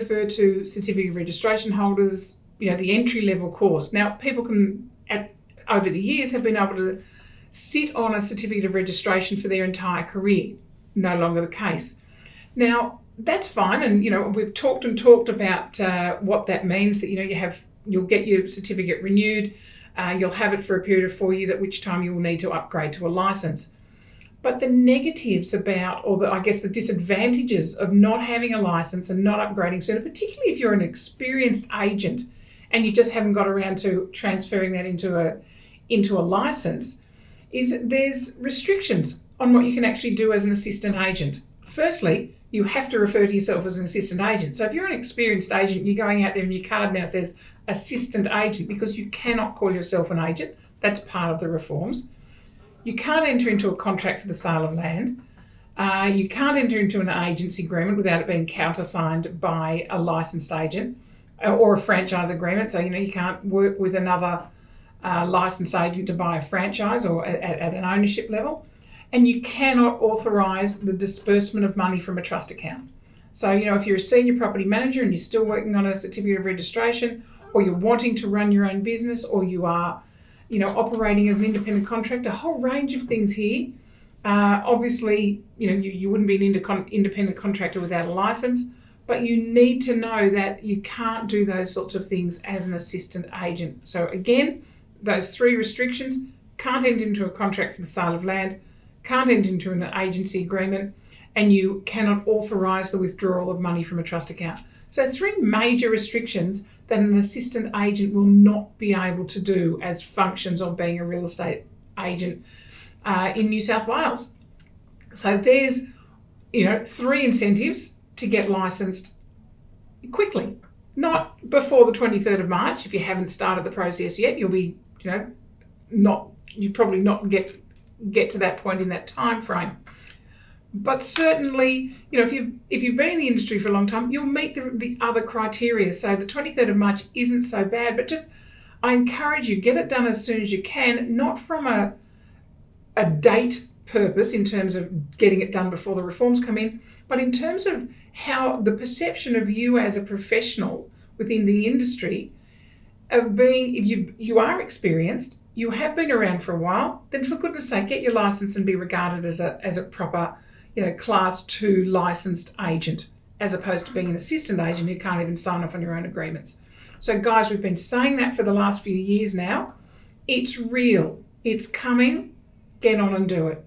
refer to certificate of registration holders, the entry level course. Now, people can, over the years, have been able to sit on a certificate of registration for their entire career. No longer the case. Now, that's fine, and we've talked about what that means. That you'll get your certificate renewed. You'll have it for a period of 4 years, at which time you will need to upgrade to a license. But the negatives about, the disadvantages of not having a license and not upgrading sooner, particularly if you're an experienced agent and you just haven't got around to transferring that into a license, is there's restrictions on what you can actually do as an assistant agent. Firstly, you have to refer to yourself as an assistant agent. So if you're an experienced agent, you're going out there and your card now says assistant agent, because you cannot call yourself an agent. That's part of the reforms. You can't enter into a contract for the sale of land. You can't enter into an agency agreement without it being countersigned by a licensed agent or a franchise agreement. So, you can't work with another licensed agent to buy a franchise or at an ownership level. And you cannot authorise the disbursement of money from a trust account. So, if you're a senior property manager and you're still working on a certificate of registration, or you're wanting to run your own business, or you are, operating as an independent contractor, a whole range of things here. Obviously, you wouldn't be an independent contractor without a licence, but you need to know that you can't do those sorts of things as an assistant agent. So again, those 3 restrictions: can't enter into a contract for the sale of land, can't enter into an agency agreement, and you cannot authorise the withdrawal of money from a trust account. So 3 major restrictions that an assistant agent will not be able to do as functions of being a real estate agent in New South Wales. So there's, 3 incentives to get licensed quickly. Not before the 23rd of March. If you haven't started the process yet, you'll be, you probably not get to that point in that time frame. But certainly, if you've been in the industry for a long time, you'll meet the other criteria. So the 23rd of March isn't so bad, but I encourage you, get it done as soon as you can, not from a date purpose in terms of getting it done before the reforms come in, but in terms of how the perception of you as a professional within the industry of being, if you are experienced, you have been around for a while, then for goodness sake, get your license and be regarded as a proper, class 2 licensed agent, as opposed to being an assistant agent who can't even sign off on your own agreements. So guys, we've been saying that for the last few years now. It's real. It's coming. Get on and do it.